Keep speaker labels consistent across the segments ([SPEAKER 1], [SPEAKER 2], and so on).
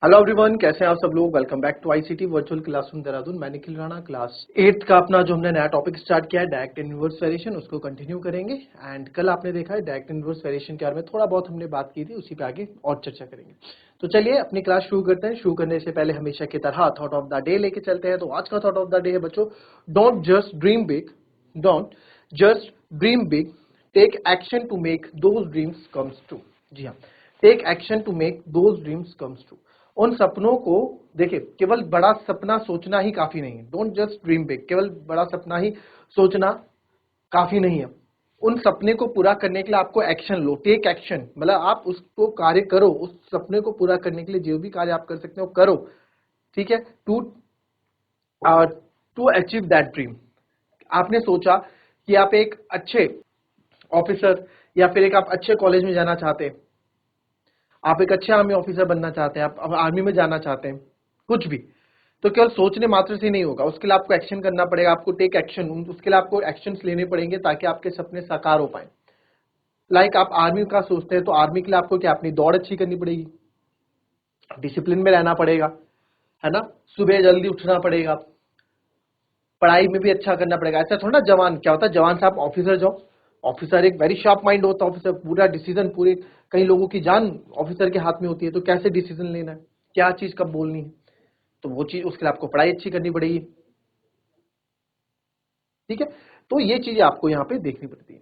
[SPEAKER 1] Hello everyone, कैसे हैं आप सब लोग। Welcome back to ICT virtual classroom Dehradun. मैं निखिल राणा, क्लास 8 का अपना जो हमने नया टॉपिक स्टार्ट किया है डायरेक्ट एंड इनवर्स वेरिएशन, उसको कंटिन्यू करेंगे। एंड कल आपने देखा है डायरेक्ट एंड इनवर्स वेरिएशन के बारे में थोड़ा बहुत हमने बात की थी, उसी पे आगे और चर्चा करेंगे। तो चलिए अपनी क्लास शुरू करते हैं। शुरू करने से पहले हमेशा की तरह थॉट ऑफ द डे लेके चलते हैं। तो आज का थॉट ऑफ द डे है बच्चों, don't just dream big, don't just dream big, take action to make those dreams comes true. जी हाँ, take action to make those dreams comes true. उन सपनों को देखिए, केवल बड़ा सपना सोचना ही काफी नहीं है। डोंट जस्ट ड्रीम बिग, केवल बड़ा सपना ही सोचना काफी नहीं है। उन सपने को पूरा करने के लिए आपको एक्शन लो, टेक एक्शन, मतलब आप उसको कार्य करो। उस सपने को पूरा करने के लिए जो भी कार्य आप कर सकते हो करो, ठीक है। To to achieve that dream. आपने सोचा कि आप एक अच्छे ऑफिसर या फिर एक आप अच्छे कॉलेज में जाना चाहते हैं, आप एक अच्छे आर्मी ऑफिसर बनना चाहते हैं, आप आर्मी में जाना चाहते हैं, कुछ भी, तो केवल सोचने मात्र से नहीं होगा। उसके लिए आपको एक्शन करना पड़ेगा, आपको टेक एक्शन, उसके लिए आपको एक्शंस लेने पड़ेंगे ताकि आपके सपने साकार हो पाए। लाइक आप आर्मी का सोचते हैं तो आर्मी के लिए आपको क्या, अपनी दौड़ अच्छी करनी पड़ेगी, डिसिप्लिन में रहना पड़ेगा, है ना, सुबह जल्दी उठना पड़ेगा, पढ़ाई में भी अच्छा करना पड़ेगा। ऐसा थोड़ा ना जवान क्या होता है, जवान से आप ऑफिसर जाओ। ऑफिसर एक वेरी शार्प माइंड होता है, ऑफिसर पूरा डिसीजन, पूरे कई लोगों की जान ऑफिसर के हाथ में होती है, तो कैसे डिसीजन लेना है, क्या चीज कब बोलनी है, तो वो चीज उसके लिए आपको पढ़ाई अच्छी करनी पड़ेगी, ठीक है। तो ये चीजें आपको यहाँ पे देखनी पड़ती है।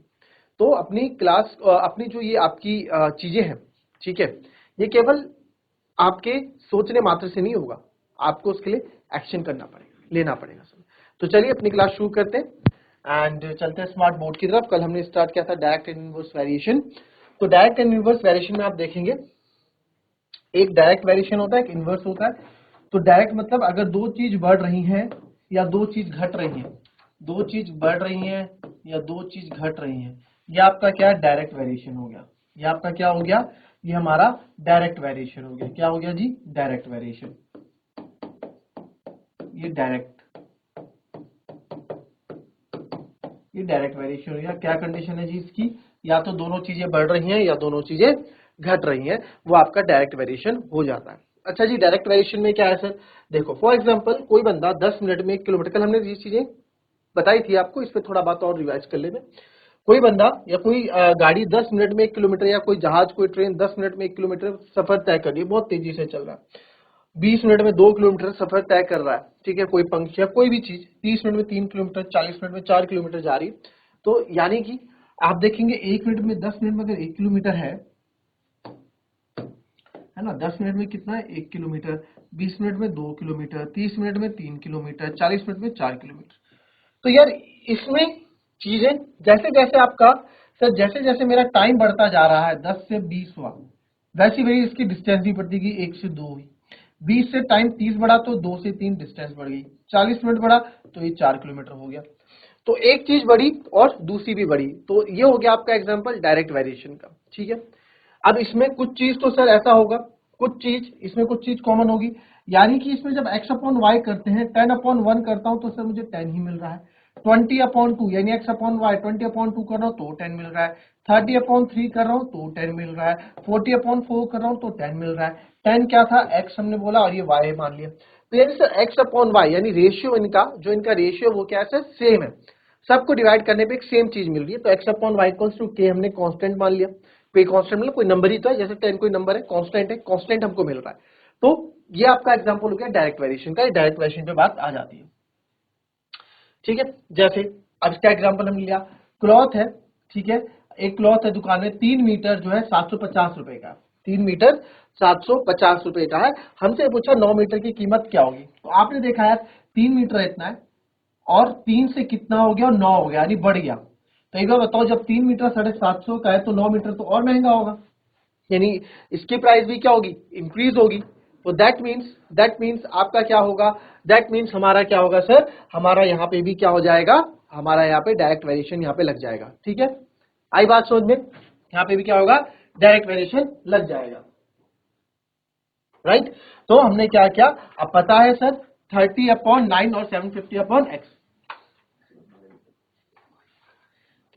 [SPEAKER 1] तो अपनी क्लास, अपनी जो ये आपकी चीजें हैं, ठीक है, ये केवल आपके सोचने मात्र से नहीं होगा, आपको उसके लिए एक्शन करना पड़ेगा, लेना पड़ेगा सब। तो चलिए अपनी क्लास शुरू करते हैं एंड चलते हैं स्मार्ट बोर्ड की तरफ। कल हमने स्टार्ट किया था डायरेक्ट एंड इनवर्स वेरिएशन। तो डायरेक्ट एंड इनवर्स वेरिएशन में आप देखेंगे, एक डायरेक्ट वेरिएशन होता है, एक इनवर्स होता है। तो डायरेक्ट मतलब अगर दो चीज बढ़ रही हैं या दो चीज घट रही हैं, दो चीज बढ़ रही हैं या दो चीज घट रही हैं, ये आपका क्या डायरेक्ट वेरिएशन हो गया। ये आपका क्या हो गया, ये हमारा डायरेक्ट वेरिएशन हो गया। क्या हो गया जी, डायरेक्ट वेरिएशन। ये डायरेक्ट वेरिएशन हो गया। क्या कंडीशन है जी इसकी, या तो दोनों चीजें बढ़ रही हैं या दोनों चीजें घट रही हैं, वो आपका डायरेक्ट वेरिएशन हो जाता है। अच्छा जी, डायरेक्ट वेरिएशन में क्या है सर, देखो फॉर एग्जांपल कोई बंदा 10 मिनट में 1 किलोमीटर, कल हमने ये चीजें बताई थी आपको, इस पे थोड़ा बात और रिवाइज कर लेते। कोई बंदा या कोई गाड़ी 10 मिनट में 1 किलोमीटर, या कोई जहाज कोई ट्रेन 10 मिनट में 1 किलोमीटर सफर तय कर रही है, बहुत तेजी से चल रहा है। 20 मिनट में 2 किलोमीटर सफर तय कर रहा है, ठीक है। कोई पंक्ति या कोई भी चीज 30 मिनट में 3 किलोमीटर, 40 मिनट में 4 किलोमीटर जा रही है। तो यानी कि आप देखेंगे 1 मिनट में 10 मिनट में अगर 1 किलोमीटर है ना, 10 मिनट में कितना है 1 किलोमीटर, 20 मिनट में 2 किलोमीटर, 30 मिनट में 3 किलोमीटर, 40 मिनट में 4 किलोमीटर। तो यार इसमें चीजें जैसे जैसे आपका, सर जैसे जैसे मेरा टाइम बढ़ता जा रहा है, 10 से 20 हुआ, वैसी वही इसकी डिस्टेंस भी बढ़ती गई, 1 से 2 हुई। 20 से टाइम 30 बढ़ा तो 2 से 3 डिस्टेंस बढ़ गई, 40 मिनट बढ़ा तो ये 4 किलोमीटर हो गया। तो एक चीज बढ़ी और दूसरी भी बढ़ी, तो ये हो गया आपका एग्जांपल डायरेक्ट वेरिएशन का, ठीक है। अब इसमें कुछ चीज तो सर ऐसा होगा, कुछ चीज इसमें कुछ चीज कॉमन होगी, यानी कि इसमें जब x अपॉन वाई करते हैं, 10 अपॉन 1 करता हूं तो सर मुझे 10 ही मिल रहा है। 20 अपॉन 2 यानी x अपॉन वाई 20 अपॉन 2 कर रहा हूं तो 10 मिल रहा है। 30 अपॉन 3 कर रहा हूं तो 10 मिल रहा है। 40 अपॉन 4 कर रहा हूं तो 10 मिल रहा है। 10 क्या था, x हमने बोला और ये y मान लिया। तो यानी सर x अपॉन वाई यानी रेशियो, इनका जो इनका रेशियो वो क्या है सर, सेम है। सबको डिवाइड करने पे एक सेम चीज मिल रही है, तो x upon y equals to k हमने कांस्टेंट मान लिया। कोई कांस्टेंट मतलब कोई नंबर ही तो है, जैसे 10 कोई नंबर है, कांस्टेंट है, कांस्टेंट हमको मिल रहा है। तो ये आपका एग्जांपल हो गया डायरेक्ट वेरिएशन का। डायरेक्ट वेरिएशन पे बात आ जाती है, ठीक है। जैसे अब इसका एग्जांपल हम लिया, क्लॉथ है, ठीक है। एक क्लॉथ है दुकान में, 3 मीटर जो है 750 रुपए का, 3 मीटर 750 रुपए का है। हमसे पूछा 9 मीटर की कीमत क्या होगी। तो आपने देखा यार 3 मीटर इतना है और 3 से कितना हो गया, और 9 हो गया, यानी बढ़ गया। तो एक बार बताओ, जब 3 मीटर 750 का है तो 9 मीटर तो और महंगा होगा, यानी इसकी प्राइस भी क्या होगी, इंक्रीज होगी। तो दैट मीन्स आपका क्या होगा, दैट मीन्स हमारा क्या होगा सर, हमारा यहाँ पे भी क्या हो जाएगा, हमारा यहाँ पे डायरेक्ट वेरिएशन यहाँ पे लग जाएगा, ठीक है। आई बात समझ में, यहाँ पे भी क्या होगा, डायरेक्ट वेरिएशन लग जाएगा, राइट। तो हमने क्या किया, अब पता है सर 30 अपॉन 9 और 750 अपॉन एक्स,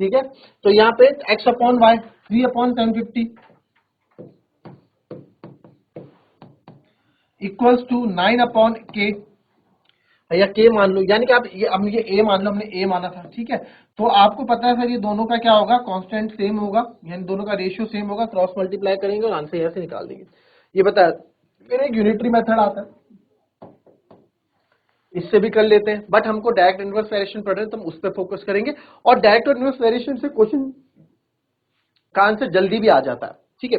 [SPEAKER 1] ठीक है। तो यहाँ पे x upon y 3 upon 750, equals to 9/k, या k मान लो, यानी कि आप ये अब ये a मान लो, हमने a माना था, ठीक है। तो आपको पता है सर ये दोनों का क्या होगा, कांस्टेंट सेम होगा, यानी दोनों का रेशियो सेम होगा, क्रॉस मल्टीप्लाई करेंगे और आंसर यहाँ से निकाल देंगे। ये बताया। फिर एक यूनिटरी मेथड आता है, इससे भी कर लेते हैं, बट हमको डायरेक्ट इनवर्स वेरिएशन पढ़ रहे हैं तो हम उस पर फोकस करेंगे। और डायरेक्ट और इनवर्स वेरिएशन से क्वेश्चन का आंसर जल्दी भी आ जाता है, ठीक है।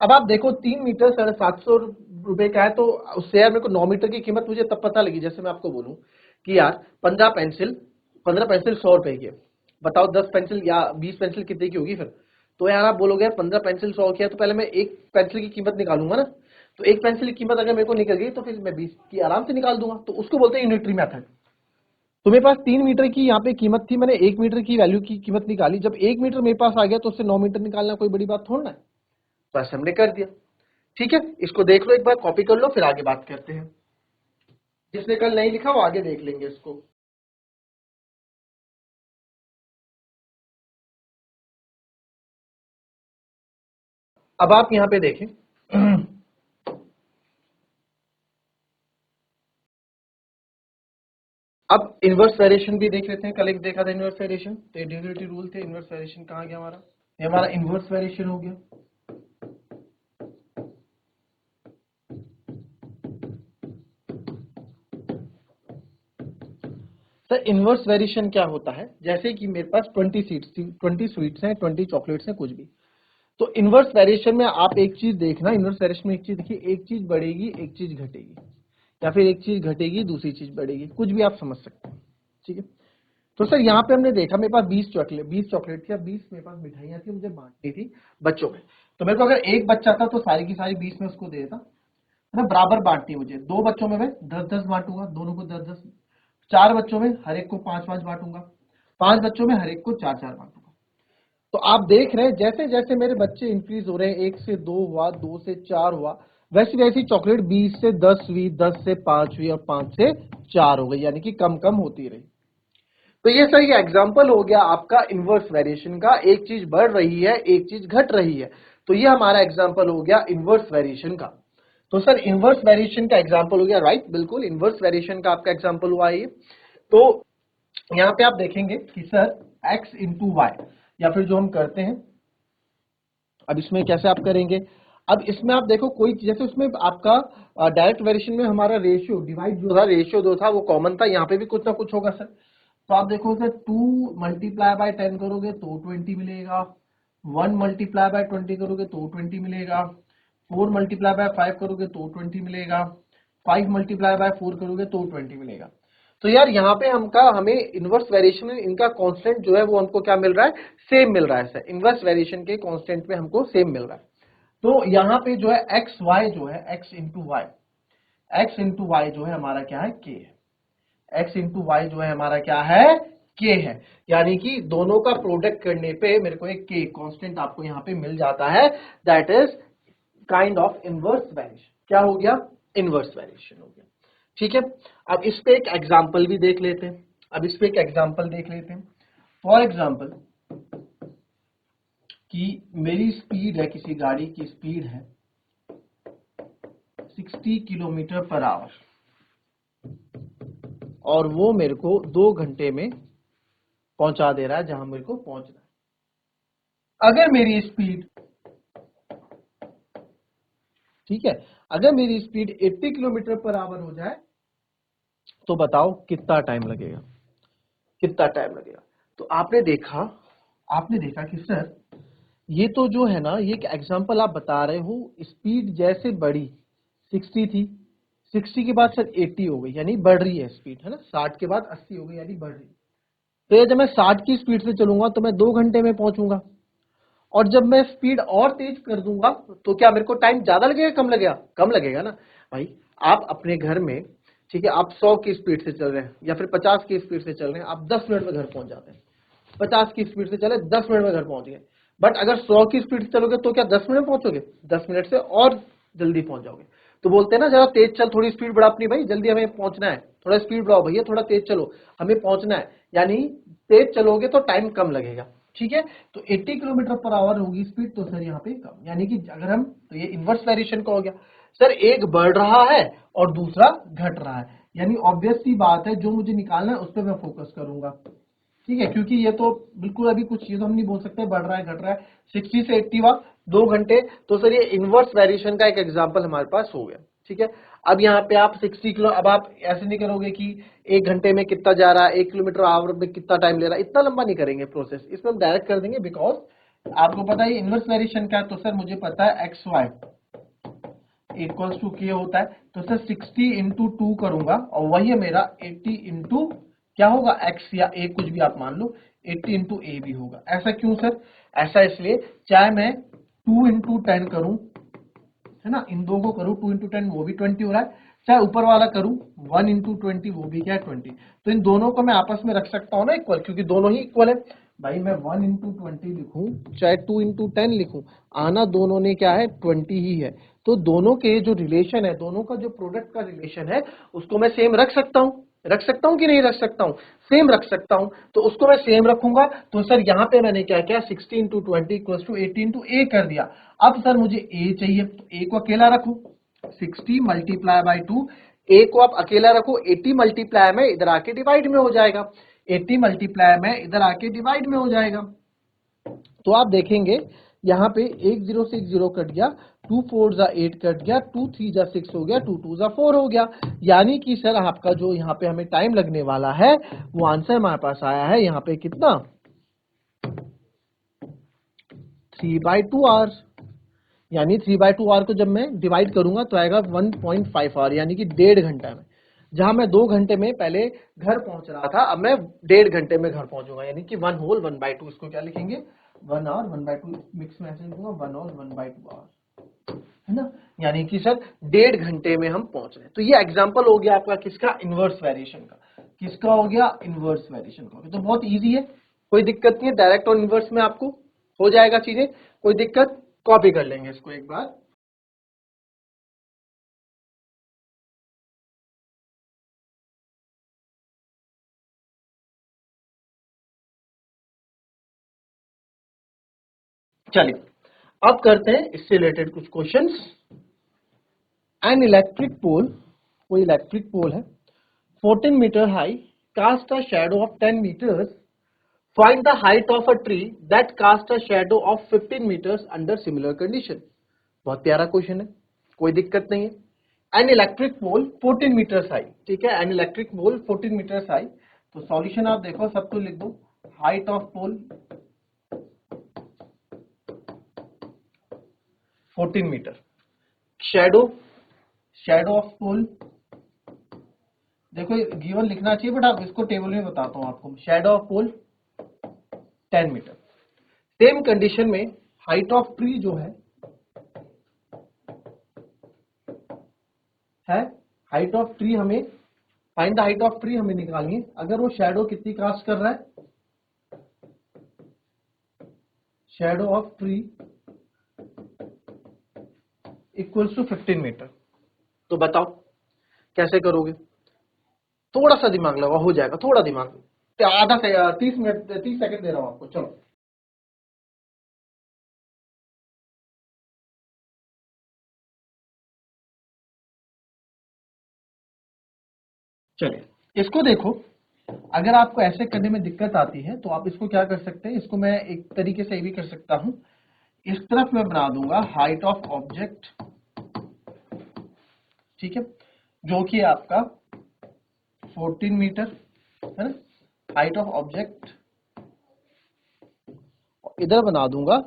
[SPEAKER 1] अब आप देखो 3 मीटर 750 रुपए का है, तो उससे यार मेरे को 9 मीटर की कीमत मुझे तब पता लगी, जैसे मैं आपको बोलूं कि यार 15 पेंसिल 100 रुपए की है, बताओ 10 पेंसिल या 20 पेंसिल कितने की होगी फिर। तो यार आप बोलोगे यार 15 पेंसिल 100 की है, तो पहले मैं एक पेंसिल की कीमत निकालूंगा ना। तो एक पेंसिल की कीमत अगर मेरे को निकल गई तो फिर मैं 20 की आराम से निकाल दूंगा, तो उसको बोलते हैं यूनिटरी मेथड। तो मेरे पास 3 मीटर की यहाँ पे कीमत थी, मैंने 1 मीटर की वैल्यू की कीमत निकाली, जब 1 मीटर मेरे पास आ गया तो उससे 9 मीटर निकालना कोई बड़ी बात थोड़ा है, तो ऐसे हमने कर दिया, ठीक है। इसको देख लो एक बार, कॉपी कर लो, फिर आगे बात करते हैं। जिसने कल नहीं लिखा वो आगे देख लेंगे इसको। अब आप यहाँ पे देखें, अब इनवर्स वेरिएशन भी देख लेते हैं। कल एक देखा था इनवर्स वेरिएशन, तो ये ड्यूरेटिव रूल थे। इनवर्स वेरिएशन कहाँ गया हमारा, ये हमारा इनवर्स वेरिएशन हो गया। सर इनवर्स वेरिएशन क्या होता है, जैसे कि मेरे पास 20 स्वीट्स हैं, 20 चॉकलेट्स हैं, कुछ भी। तो इनवर्स वेरिएशन में आप एक चीज देखना, इनवर्स वेरिएशन में एक चीज देखिए, एक चीज बढ़ेगी एक चीज घटेगी, या फिर एक चीज घटेगी दूसरी चीज बढ़ेगी, कुछ भी आप समझ सकते हैं, ठीक है। तो सर यहाँ पे हमने देखा मेरे पास 20 चॉकलेट थी, 20 मेरे पास मिठाइयाँ थी, मुझे बांटनी थी बच्चों में। तो मेरे को अगर एक बच्चा था तो सारी की सारी 20 में उसको दे देता, है ना, बराबर बांटनी है मुझे। 2 बच्चों में मैं 10-10 बांटूंगा, दोनों को 10-10। 4 बच्चों में हर एक को 5-5 बांटूंगा, 5 बच्चों में हर एक को 4-4 बांटूंगा। तो आप देख रहे हैं जैसे जैसे मेरे बच्चे इंक्रीज हो रहे हैं, 1 से 2 हुआ, 2 से 4 हुआ, वैसी वैसी चॉकलेट 20 से 10 हुई, 10 से 5 हुई और 5 से 4 हो गई, यानी कि कम कम होती रही। तो ये सही एग्जाम्पल हो गया आपका इनवर्स वेरिएशन का, एक चीज बढ़ रही है एक चीज घट रही है। तो ये हमारा एग्जाम्पल हो गया इनवर्स वेरिएशन का। तो सर इनवर्स वेरिएशन का एग्जाम्पल हो गया, राइट, बिल्कुल इनवर्स वेरिएशन का आपका एग्जाम्पल हुआ है ये। तो यहाँ पे आप देखेंगे कि सर x इंटू वाई, या फिर जो हम करते हैं, अब इसमें कैसे आप करेंगे। अब इसमें आप देखो कोई जैसे उसमें आपका डायरेक्ट वेरिएशन में हमारा रेशियो डिवाइड जो था, रेशियो जो था वो कॉमन था, यहाँ पे भी कुछ ना कुछ होगा सर। तो आप देखो सर 2 मल्टीप्लाई बाय 10 करोगे तो 20 मिलेगा, 1 मल्टीप्लाई बाय 20 करोगे तो 20 मिलेगा, 4 मल्टीप्लाई बाय 5 करोगे तो 20 मिलेगा, 5 मल्टीप्लाई बाय 4 करोगे तो 20 मिलेगा। तो यार यहाँ पे हमें इनवर्स वेरिएशन में इनका कांस्टेंट जो है वो हमको क्या मिल रहा है, सेम मिल रहा है सर। इनवर्स वेरिएशन के कांस्टेंट में हमको सेम मिल रहा है। तो यहाँ पे जो है एक्स वाई जो है, x into y, x into y जो है हमारा क्या है, के है। एक्स इंटू वाई जो है हमारा क्या है, के है। यानी कि दोनों का प्रोडक्ट करने पे मेरे को एक के कांस्टेंट आपको यहाँ पे मिल जाता है, that is kind of inverse variation. क्या हो गया, इनवर्स वेरिएशन हो गया, ठीक है। अब इस पे एक एग्जांपल भी देख लेते हैं, अब इस पे एक एग्जांपल देख लेते हैं। फॉर एग्जांपल कि मेरी स्पीड है, किसी गाड़ी की स्पीड है 60 किलोमीटर पर आवर, और वो मेरे को 2 घंटे में पहुंचा दे रहा है जहां मेरे को पहुंचना है। अगर मेरी स्पीड, ठीक है, अगर मेरी स्पीड 80 किलोमीटर पर आवर हो जाए तो बताओ कितना टाइम लगेगा, कितना टाइम लगेगा। तो आपने देखा कि सर ये तो जो है ना, ये एक एग्जांपल आप बता रहे हो, स्पीड जैसे बढ़ी 60 थी, 60 के बाद सर 80 हो गई, यानी बढ़ रही है स्पीड, है ना, 60 के बाद 80 हो गई यानी बढ़ रही है। तो ये जब मैं 60 की स्पीड से चलूंगा तो मैं 2 घंटे में पहुंचूंगा, और जब मैं स्पीड और तेज कर दूंगा तो क्या मेरे को टाइम ज्यादा लगेगा कम लगेगा, कम लगेगा ना भाई। आप अपने घर में, ठीक है, आप 100 की स्पीड से चल रहे हैं या फिर 50 की स्पीड से चल रहे हैं, आप 10 मिनट में घर पहुंच जाते हैं। 50 की स्पीड से चले 10 मिनट में घर पहुंच गए। बट अगर 100 की स्पीड से चलोगे तो क्या 10 मिनट में पहुंचोगे, 10 मिनट से और जल्दी पहुंच जाओगे। तो बोलते हैं ना जरा तेज चल, थोड़ी स्पीड बढ़ा अपनी भाई, जल्दी हमें पहुंचना है, थोड़ा स्पीड बढ़ाओ भैया, थोड़ा तेज चलो, हमें पहुंचना है। यानी तेज चलोगे तो टाइम कम लगेगा, ठीक है। तो 80 किलोमीटर पर आवर होगी स्पीड, तो सर यहाँ पे कम, यानी कि अगर हम, तो ये इन्वर्स वेरिएशन का हो गया सर, एक बढ़ रहा है और दूसरा घट रहा है, यानी ऑब्वियस सी बात है जो मुझे निकालना है उस पर मैं फोकस करूंगा, ठीक है, क्योंकि ये तो बिल्कुल अभी कुछ चीज हम नहीं बोल सकते बढ़ रहा है घट रहा है। 60 से 80 वा 2 घंटे, तो सर ये इन्वर्स वेरिएशन का एक एग्जांपल हमारे पास हो गया, ठीक है। अब यहाँ पे आप 60 किलो, अब आप ऐसे नहीं करोगे कि 1 घंटे में कितना जा रहा है, 1 किलोमीटर आवर में कितना टाइम ले रहा है, इतना लंबा नहीं करेंगे प्रोसेस, इसमें हम डायरेक्ट कर देंगे, बिकॉज आपको पता है इन्वर्स वेरिएशन क्या है, तो सर मुझे पता है एक्स वाई इक्वल्स टू के होता है, तो सर 60 इंटू 2 करूंगा और वही है मेरा 80 इंटू क्या होगा एक्स या ए, कुछ भी आप मान लो, 80 इंटू ए भी होगा। ऐसा क्यों सर? ऐसा इसलिए, चाहे मैं 2 इंटू 10 करूं, है ना, इन दो को करूं 2 इंटू 10 वो भी 20 हो रहा है, चाहे ऊपर वाला करूं 1 इंटू 20 वो भी क्या है 20, तो इन दोनों को मैं आपस में रख सकता हूं ना इक्वल, क्योंकि दोनों ही इक्वल है। भाई मैं 1 इंटू 20 लिखूं चाहे 2 इंटू 10 लिखूं, आना दोनों ने क्या है 20 ही है, तो दोनों के जो रिलेशन है, दोनों का जो प्रोडक्ट का रिलेशन है उसको मैं सेम रख सकता हूं कि नहीं रख सकता हूं? सेम रख सकता हूं, तो उसको मैं सेम रखूंगा, तो सर यहां पे मैंने क्या किया 60 इंटू 20 इक्वल टू 80 इंटू ए कर दिया। अब सर मुझे ए चाहिए, तो ए को अकेला रखो, 60 मल्टीप्लाई बाई 2, ए को आप अकेला रखो, 80 मल्टीप्लाई में इधर आके डिवाइड में हो जाएगा, 80 मल्टीप्लाई में इधर आके डिवाइड में हो जाएगा, तो आप देखेंगे यहाँ पे 1 0 से 1 0 कट गया, 2 4 जा 8 कट गया, 2 3 जा 6 हो गया, 2 2 जा 4 हो गया, यानी कि सर आपका जो यहाँ पे हमें टाइम लगने वाला है वो आंसर हमारे पास आया है यहाँ पे कितना 3/2 आवर्स, यानी 3/2 आवर को जब मैं डिवाइड करूंगा तो आएगा 1.5 आवर, यानी कि 1.5 घंटा में, जहां मैं 2 घंटे में पहले घर पहुंच रहा था, अब मैं 1.5 घंटे में घर पहुंचूंगा, यानी कि 1 होल 1/2, इसको क्या लिखेंगे 1 आवर 1/2, मिक्स में ऐसे लिखूंगा 1 होल 1/2 आवर, है ना, यानी कि सर 1.5 घंटे में हम पहुंच रहे हैं। तो ये एग्जांपल हो गया आपका किसका, इनवर्स वेरिएशन का, किसका हो गया इनवर्स वेरिएशन का, तो बहुत इजी है, कोई दिक्कत नहीं है, डायरेक्ट और इनवर्स में आपको हो जाएगा चीजें, कोई दिक्कत, कॉपी कर लेंगे इसको एक बार। चलिए अब करते हैं इससे रिलेटेड कुछ क्वेश्चंस। एन इलेक्ट्रिक पोल, कोई इलेक्ट्रिक पोल है 14 metre high, cast a shadow of 10 metres, find the height of a tree that cast a shadow of 15 metres under similar condition. बहुत प्यारा क्वेश्चन है, कोई दिक्कत नहीं है। An electric pole 14 metres high, ठीक है, an electric pole 14 metres high, तो सॉल्यूशन आप देखो, सब कुछ लिख दो, height of pole 14 metre, shadow, shadow of pole, देखो गिवन लिखना चाहिए बट आप इसको टेबल में बताता हूं आपको, shadow of pole 10 metre. Same condition में हाइट ऑफ ट्री जो है हाइट ऑफ ट्री, हमें find the height of tree हमें निकालनी है, अगर वो शैडो कितनी कास्ट कर रहा है, shadow of tree equals to 15 metre, तो बताओ कैसे करोगे, थोड़ा सा दिमाग लगाओ, हो जाएगा, थोड़ा दिमाग, आधा से 30 मिनट 30 सेकंड दे रहा हूं आपको, चलो। चलिए इसको देखो, अगर आपको ऐसे करने में दिक्कत आती है तो आप इसको क्या कर सकते हैं, इसको मैं एक तरीके से ये भी कर सकता हूं, इस तरफ मैं बना दूंगा हाइट ऑफ ऑब्जेक्ट, ठीक है, जो कि आपका 14 मीटर है ना, हाइट ऑफ ऑब्जेक्ट, इधर बना दूंगा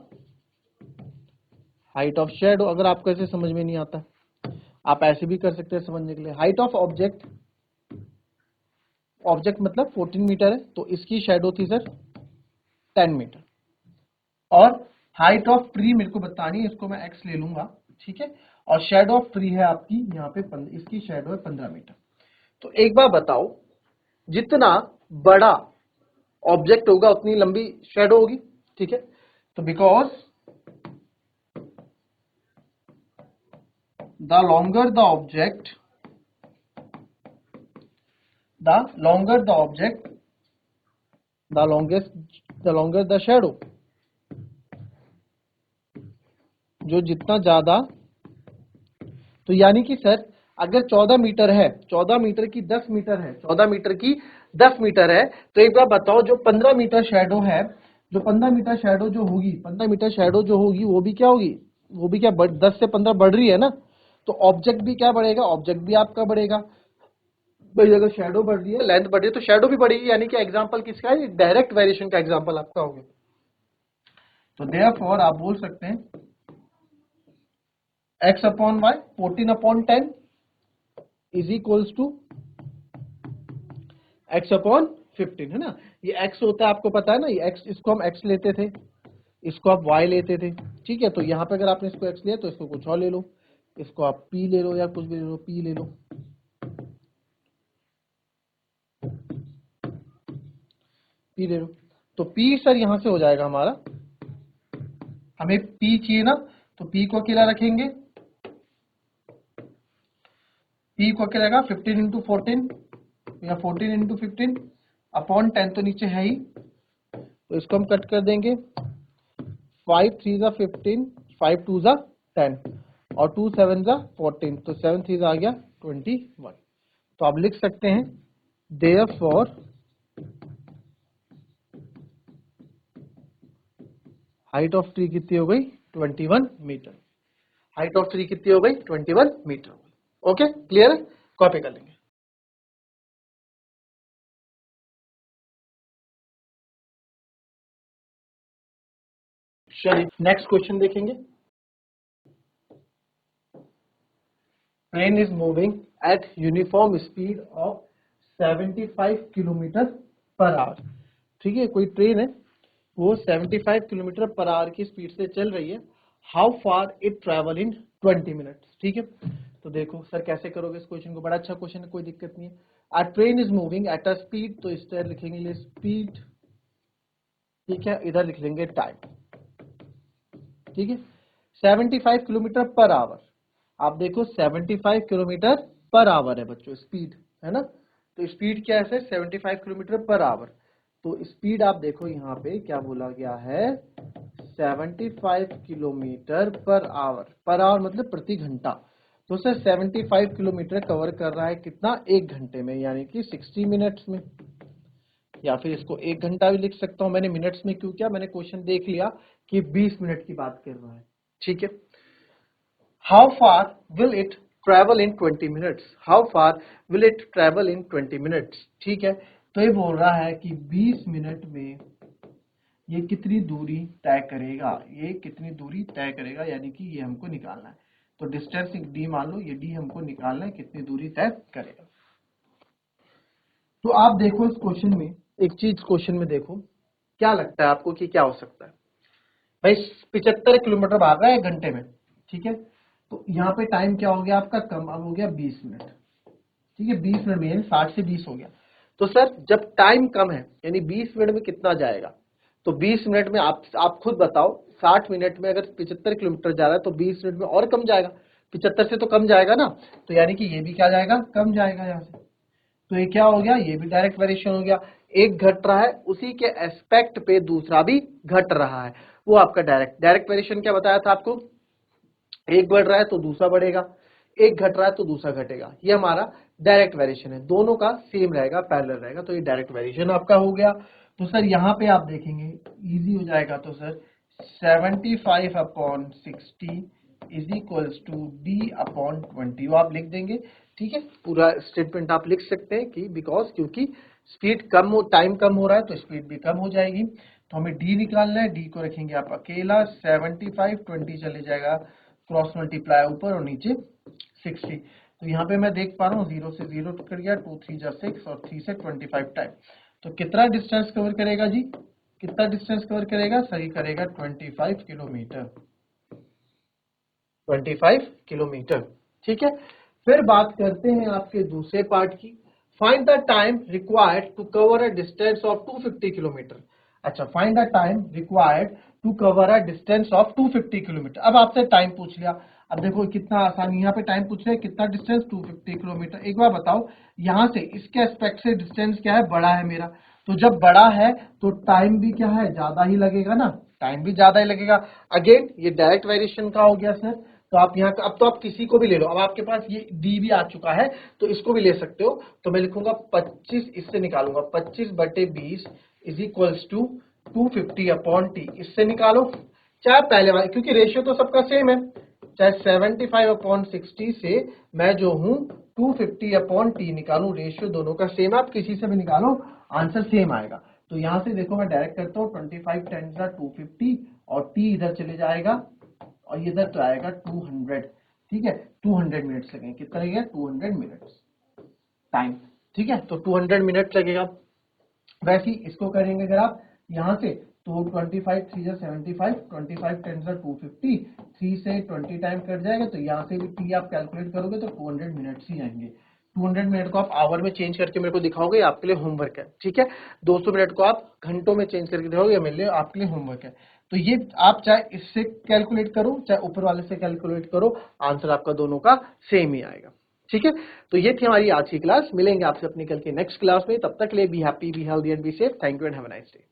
[SPEAKER 1] हाइट ऑफ शेडो। अगर आपको ऐसे समझ में नहीं आता आप ऐसे भी कर सकते हैं समझने के लिए, हाइट ऑफ ऑब्जेक्ट, ऑब्जेक्ट मतलब 14 मीटर है, तो इसकी शेडो थी सर 10 मीटर, और हाइट ऑफ ट्री मेरे को बतानी है, इसको मैं एक्स ले लूंगा, ठीक है, और शेडो ऑफ ट्री है आपकी यहाँ पे इसकी शेडो है 15 मीटर। तो एक बार बताओ, जितना बड़ा ऑब्जेक्ट होगा उतनी लंबी शेडो होगी, ठीक है, तो because the longer the object, the longer the object, the longest the longer the shadow, जो जितना ज्यादा, तो यानी कि सर अगर 14 मीटर है, 14 मीटर की 10 मीटर है, 14 मीटर की 10 मीटर है, तो एक बार बताओ जो 15 मीटर शैडो है, जो 15 मीटर शैडो जो होगी, 15 मीटर शैडो जो होगी वो भी क्या होगी, वो भी क्या 10 से 15 बढ़ रही है ना, तो ऑब्जेक्ट भी क्या बढ़ेगा, ऑब्जेक्ट भी आपका बढ़ेगा भाई। अगर शैडो बढ़ रही है, लेंथ बढ़ रही है, तो शैडो भी बढ़ेगी, यानी कि एग्जांपल किसका है, डायरेक्ट वेरिएशन का एग्जांपल आपका हो गया। तो देयरफॉर आप बोल सकते हैं x upon y 14 upon 10 is equals to x upon 15, है ना। ये x होता है, आपको पता है ना, ये x, इसको हम x लेते थे, इसको आप y लेते थे, ठीक है। तो यहाँ पे अगर आपने इसको x लिया तो इसको कुछ और ले लो, इसको आप p ले लो या कुछ भी ले लो, p ले लो, p ले लो। तो p सर यहाँ से हो जाएगा हमारा, हमें p चाहिए ना, तो p को अकेला रखेंगे, p को अकेला रहेगा 15 इंटू 14 या 14 इंटू 15 अपॉन 10, तो नीचे है ही, तो इसको हम कट कर देंगे, 5 3 जा 15, 5 2 जा 10 और 2 7 जा 14, तो 7 3 आ गया 21। तो आप लिख सकते हैं देयरफॉर हाइट ऑफ ट्री कितनी हो गई, 21 मीटर। हाइट ऑफ ट्री कितनी हो गई, 21 मीटर हो गई। ओके, क्लियर है, कॉपी कर लेंगे। चलिए नेक्स्ट क्वेश्चन देखेंगे। Train is moving at uniform speed of 75 kilometre per hour. ठीक है, कोई ट्रेन है वो 75 किलोमीटर पर आवर की स्पीड से चल रही है। How far it travel in 20 minutes. ठीक है, तो देखो सर कैसे करोगे इस क्वेश्चन को, बड़ा अच्छा क्वेश्चन है, कोई दिक्कत नहीं है। अ train is moving at a speed, तो इस तरह लिखेंगे स्पीड, ठीक है, इधर लिख लेंगे टाइम, ठीक है। 75 किलोमीटर पर आवर, आप देखो 75 किलोमीटर पर आवर है बच्चों स्पीड, है ना। तो स्पीड क्या है, 75 किलोमीटर पर आवर। तो स्पीड आप देखो यहाँ पे क्या बोला गया है, 75 किलोमीटर पर आवर मतलब प्रति घंटा। तो सर 75 किलोमीटर कवर कर रहा है कितना, एक घंटे में, यानी कि 60 मिनट्स में, या फिर इसको एक घंटा भी लिख सकता हूं। मैंने मिनट्स में क्यों किया, मैंने क्वेश्चन देख लिया कि 20 मिनट की बात कर रहा है, ठीक है। How far will it travel in 20 minutes, how far will it travel in 20 minutes, ठीक है। तो ये बोल रहा है कि 20 मिनट में ये कितनी दूरी तय करेगा, ये कितनी दूरी तय करेगा, यानी कि ये हमको निकालना है। तो डिस्टेंस डी मान लो, ये डी हमको निकालना है, कितनी दूरी तय करेगा। तो आप देखो इस क्वेश्चन में, एक चीज क्वेश्चन में देखो, क्या लगता है आपको कि क्या हो सकता है। भाई 75 किलोमीटर भाग रहा है एक घंटे में, ठीक है। तो यहाँ पे टाइम क्या हो गया आपका, कम, अब हो गया 20 मिनट, ठीक है। 20 मिनट में यानी 60 से 20 हो गया। तो सर जब टाइम कम है यानी 20 मिनट में कितना जाएगा, तो 20 मिनट में आप खुद बताओ, 60 मिनट में अगर 75 किलोमीटर जा रहा है तो 20 मिनट में और कम जाएगा, 75 से तो कम जाएगा ना। तो यानी कि ये भी क्या जाएगा, कम जाएगा यहाँ से। तो ये क्या हो गया, ये भी डायरेक्ट वेरिएशन हो गया। एक घट रहा है उसी के एस्पेक्ट पे दूसरा भी घट रहा है, वो आपका डायरेक्ट वेरिएशन क्या बताया था आपको, एक बढ़ रहा है तो दूसरा बढ़ेगा, एक घट रहा है तो दूसरा घटेगा। ये हमारा डायरेक्ट वेरिएशन है, दोनों का सेम रहेगा, पैरेलल रहेगा, तो ये डायरेक्ट वेरिएशन आपका हो गया। तो सर यहाँ पे आप देखेंगे इजी हो जाएगा। तो sir 75 upon 60 is equals to d upon 20, वो आप लिख देंगे, ठीक है। पूरा स्टेटमेंट आप लिख सकते हैं कि बिकॉज, क्योंकि स्पीड कम हो, टाइम कम हो रहा है तो स्पीड भी कम हो जाएगी। तो हमें डी निकालना है, डी को रखेंगे आप अकेला, 75 20 चले जाएगा, क्रॉस मल्टीप्लाई ऊपर और नीचे 60। तो यहाँ पे मैं देख पा रहा हूँ 0 से 0 कट गया, 2 3 जा 6 और 3 से 25 टाइम। तो कितना डिस्टेंस कवर करेगा जी, कितना डिस्टेंस कवर करेगा, सही करेगा 25 किलोमीटर, 25 किलोमीटर, ठीक है। फिर बात करते हैं आपके दूसरे पार्ट की, find the time required to cover a distance of 250 kilometre. अच्छा, find the time required to cover a distance of 250 kilometre. अब आपसे टाइम पूछ लिया, अब देखो कितना आसान, यहाँ पे टाइम पूछ रहे हैं कितना डिस्टेंस, 250 किलोमीटर। एक बार बताओ यहाँ से इसके एस्पेक्ट से डिस्टेंस क्या है, बड़ा है मेरा, तो जब बड़ा है तो टाइम भी क्या है, ज्यादा ही लगेगा ना, टाइम भी ज्यादा ही लगेगा। अगेन ये डायरेक्ट वेरिएशन का हो गया सर। तो आप यहाँ अब तो आप किसी को भी ले लो, अब आपके पास ये डी भी आ चुका है तो इसको भी ले सकते हो। तो मैं लिखूंगा 25, इससे निकालूंगा 25/20 is equals to 250 upon t, इससे निकालो। चाहे पहले वाले, क्योंकि रेशियो तो सबका सेम है, चाहे 75/60 से मैं जो हूं 250 अपॉन टी निकालू, रेशियो दोनों का सेम है, आप किसी से भी निकालो आंसर सेम आएगा। तो यहां से देखो मैं डायरेक्ट करता हूं, 25 × 250 और टी इधर चले जाएगा और ये इधर तो आएगा 200। ठीक है, 200 मिनट्स लगेंगे। कितना लगेगा, 200 मिनट्स टाइम। ठीक है, तो 200 मिनट लगेगा। वैसे ही इसको करेंगे अगर आप यहां से, तो 25 3 जा 75, 25 10 जा 250, 3 से 20 टाइम कट जाएगा, तो यहाँ से भी टी आप कैलकुलेट करोगे तो 200 मिनट्स ही आएंगे। 200 मिनट को आप आवर में चेंज करके मेरे को दिखाओगे, आपके लिए होमवर्क है। ठीक है, 200 मिनट को आप घंटों में चेंज करके दिखाओगे, मेरे लिए आपके लिए होमवर्क है। तो ये आप चाहे इससे कैलकुलेट करो चाहे ऊपर वाले से कैलकुलेट करो, आंसर आपका दोनों का सेम ही आएगा। ठीक है, तो ये थी हमारी आज की क्लास। मिलेंगे आपसे अपनी कल के नेक्स्ट क्लास में, तब तक के लिए be happy, be healthy and be safe. Thank you and have a nice day.